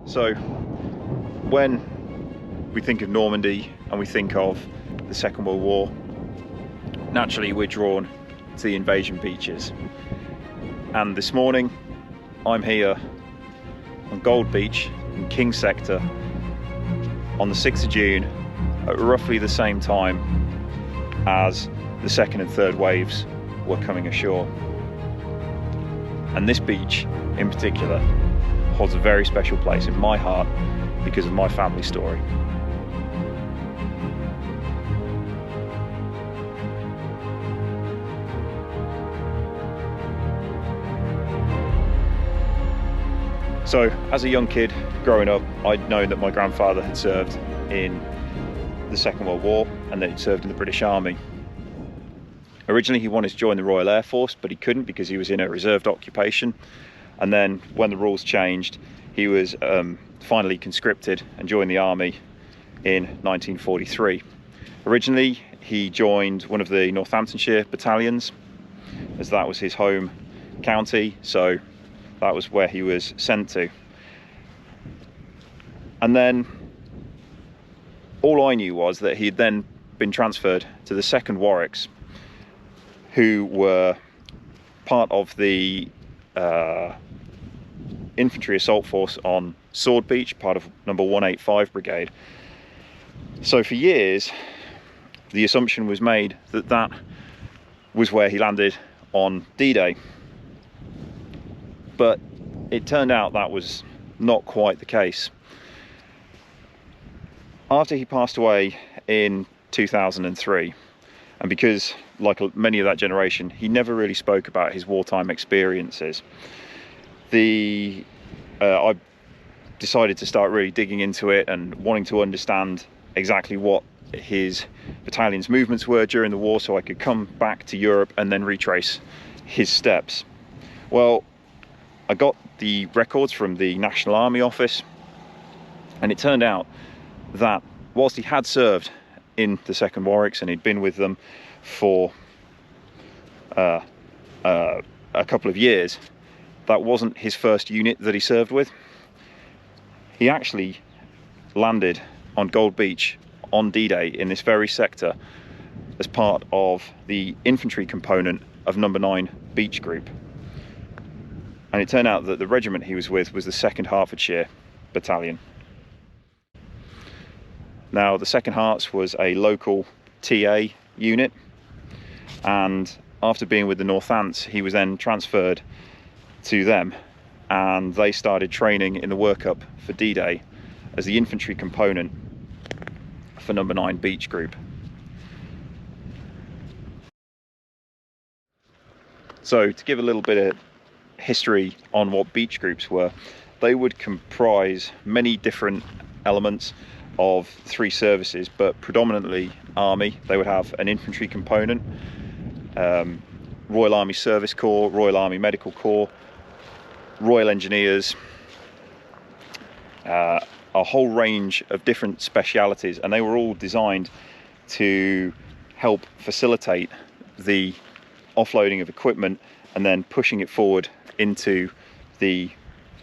So when we think of Normandy and we think of the Second World War, naturally we're drawn to the invasion beaches. And this morning I'm here on Gold Beach in King Sector on the 6th of June at roughly the same time as the second and third waves were coming ashore. And this beach in particular holds a very special place in my heart because of my family story. So as a young kid growing up, I'd known that my grandfather had served in the Second World War and that he'd served in the British Army. Originally he wanted to join the Royal Air Force, but he couldn't because he was in a reserved occupation. And then when the rules changed, he was finally conscripted and joined the army in 1943. Originally he joined one of the Northamptonshire battalions, as that was his home county, so that was where he was sent to. And then all I knew was that he'd then been transferred to the 2nd Warwicks, who were part of the infantry assault force on Sword Beach, part of number 185 Brigade. So for years the assumption was made that that was where he landed on D-Day, but it turned out that was not quite the case. After he passed away in 2003, and because, like many of that generation, he never really spoke about his wartime experiences, I decided to start really digging into it and wanting to understand exactly what his battalion's movements were during the war, so I could come back to Europe and then retrace his steps. Well, I got the records from the National Army Office, and it turned out that whilst he had served in the 2nd Warwicks and he'd been with them for a couple of years, that wasn't his first unit that he served with. He actually landed on Gold Beach on D-Day in this very sector as part of the infantry component of number 9 Beach Group. And it turned out that the regiment he was with was the 2nd Hertfordshire Battalion. Now, the 2nd Herts was a local TA unit, and after being with the Northants, he was then transferred to them, and they started training in the workup for D-Day as the infantry component for number 9 Beach Group. So to give a little bit of history on what beach groups were, they would comprise many different elements of 3 services, but predominantly army. They would have an infantry component, Royal Army Service Corps, Royal Army Medical Corps, Royal Engineers, a whole range of different specialities, and they were all designed to help facilitate the offloading of equipment and then pushing it forward into the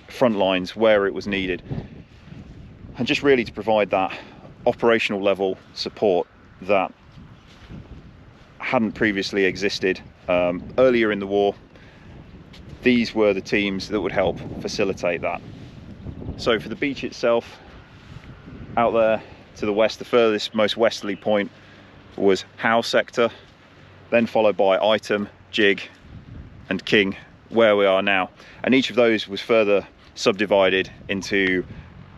front lines where it was needed, and just really to provide that operational level support that hadn't previously existed. Earlier in the war, these were the teams that would help facilitate that. So for the beach itself, out there to the west, the furthest, most westerly point was Howe sector, then followed by Item, Jig and King, where we are now. And each of those was further subdivided into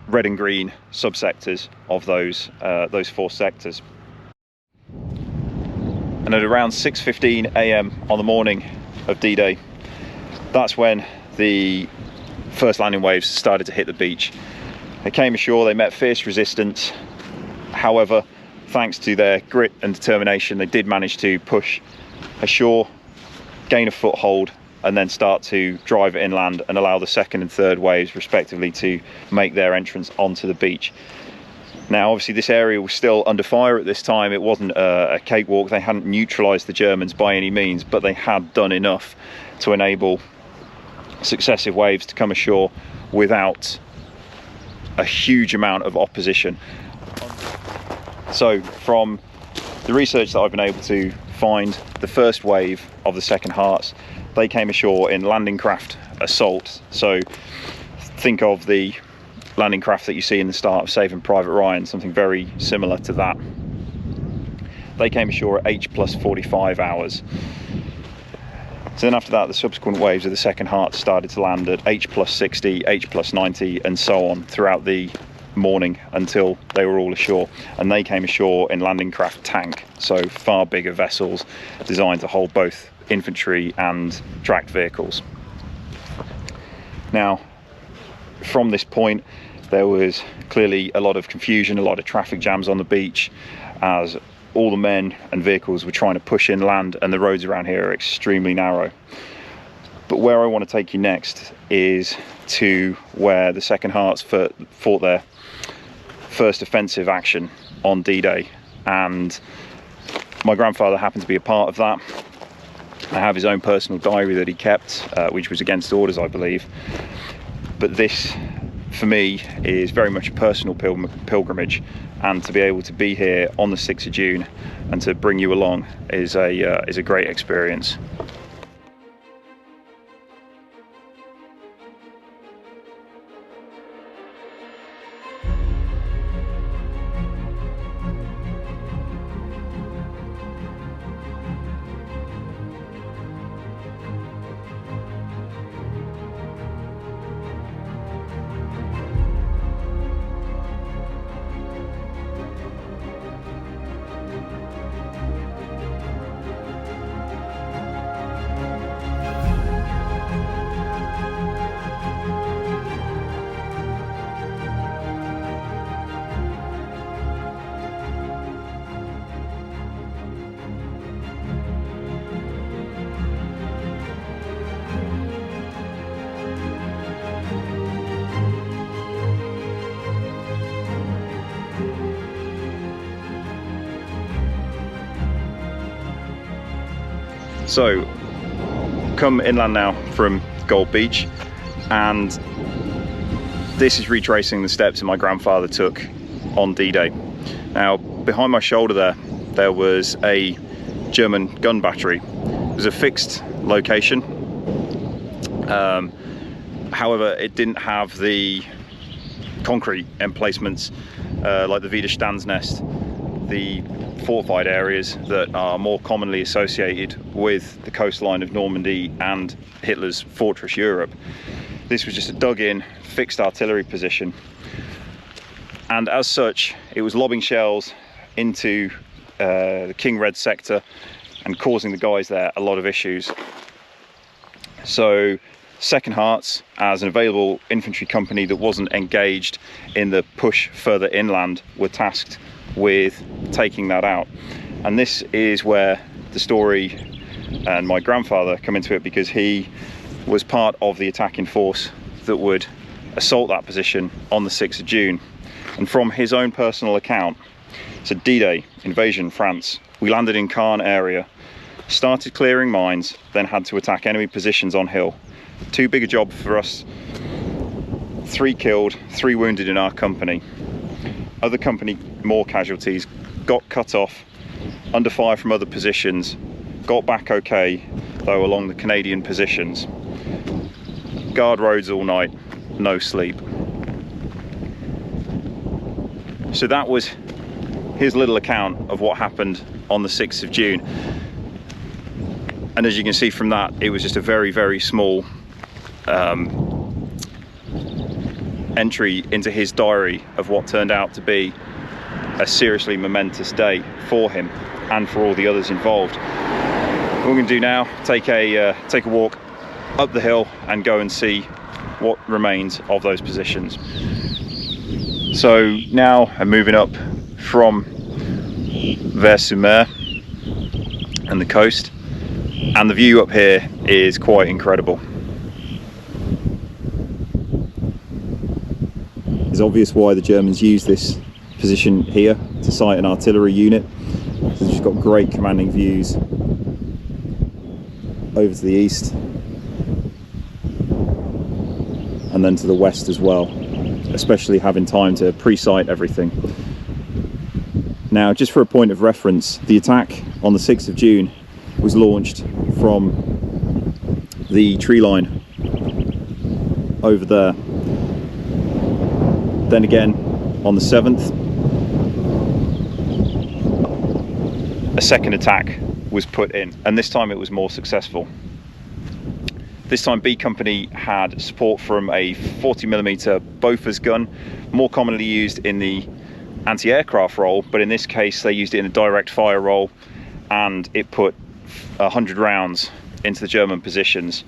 red and green subsectors of those 4 sectors. And at around 6:15 AM on the morning of D-Day, that's when the first landing waves started to hit the beach. They came ashore, they met fierce resistance. However, thanks to their grit and determination, they did manage to push ashore, gain a foothold, and then start to drive it inland and allow the 2nd and 3rd waves respectively to make their entrance onto the beach. Now obviously this area was still under fire at this time. It wasn't a cakewalk. They hadn't neutralised the Germans by any means, but they had done enough to enable successive waves to come ashore without a huge amount of opposition. So from the research that I've been able to find, the first wave of the 2nd Herts, they came ashore in landing craft assault. So think of the landing craft that you see in the start of Saving Private Ryan, something very similar to that. They came ashore at H+45 hours. So then after that, the subsequent waves of the 2nd Herts started to land at H+60, H+90 and so on throughout the morning until they were all ashore. And they came ashore in landing craft tank, so far bigger vessels designed to hold both infantry and tracked vehicles. Now, from this point, there was clearly a lot of confusion, a lot of traffic jams on the beach, as all the men and vehicles were trying to push inland, and the roads around here are extremely narrow. But where I want to take you next is to where the 2nd Herts fought their first offensive action on D-Day, and my grandfather happened to be a part of that. I have his own personal diary that he kept, which was against orders, I believe. But this, for me, is very much a personal pilgrimage, and to be able to be here on the 6th of June and to bring you along is a great experience. So, come inland now from Gold Beach, and this is retracing the steps that my grandfather took on D-Day. Now, behind my shoulder there was a German gun battery. It was a fixed location. However, it didn't have the concrete emplacements like the Widerstandsnest, the fortified areas that are more commonly associated with the coastline of Normandy and Hitler's fortress Europe. This was just a dug-in, fixed artillery position, and as such it was lobbing shells into the King Red sector and causing the guys there a lot of issues. So 2nd Herts, as an available infantry company that wasn't engaged in the push further inland, were tasked with taking that out. And this is where the story and my grandfather come into it, because he was part of the attacking force that would assault that position on the 6th of June. And from his own personal account, so D-Day, invasion, France, we landed in Caen area, started clearing mines, then had to attack enemy positions on hill. Too big a job for us. 3 killed, 3 wounded in our company. Other company, more casualties, got cut off, under fire from other positions, got back okay, though along the Canadian positions. Guard roads all night, no sleep. So that was his little account of what happened on the 6th of June. And as you can see from that, it was just a very, very small entry into his diary of what turned out to be a seriously momentous day for him and for all the others involved. What we're going to do now, take a walk up the hill and go and see what remains of those positions. So now I'm moving up from Ver Sur Mer and the coast, and the view up here is quite incredible. It's obvious why the Germans used this position here to site an artillery unit. So they've got great commanding views over to the east and then to the west as well. especially having time to pre-sight everything. Now, just for a point of reference, the attack on the 6th of June was launched from the tree line over there. Then again, on the 7th, a second attack was put in, and this time it was more successful. This time B Company had support from a 40mm Bofors gun, more commonly used in the anti-aircraft role, but in this case they used it in a direct fire role, and it put 100 rounds into the German positions.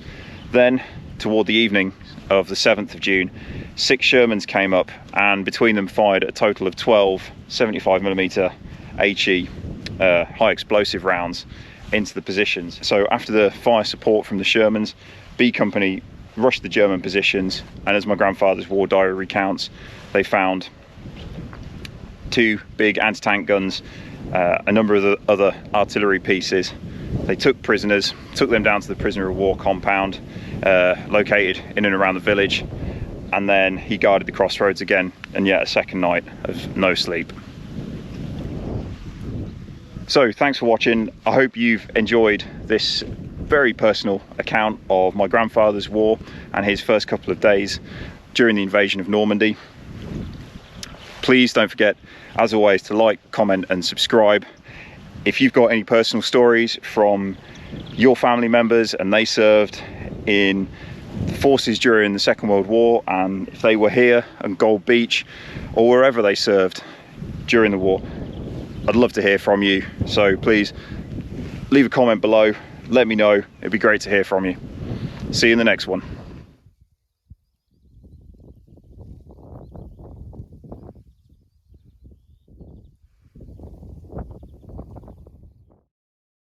Then, toward the evening of the 7th of June, 6 Shermans came up, and between them fired a total of 12 75mm HE high explosive rounds into the positions. So after the fire support from the Shermans, B Company rushed the German positions, and as my grandfather's war diary recounts, they found 2 big anti-tank guns, a number of the other artillery pieces. They took prisoners, took them down to the prisoner of war compound located in and around the village, and then he guarded the crossroads again, and yet a second night of no sleep. So thanks for watching. I hope you've enjoyed this very personal account of my grandfather's war and his first couple of days during the invasion of Normandy. Please don't forget, as always, to like, comment and subscribe. If you've got any personal stories from your family members and they served in the forces during the Second World War, and if they were here on Gold Beach or wherever they served during the war, I'd love to hear from you. So please leave a comment below, let me know. It'd be great to hear from you. See you in the next one.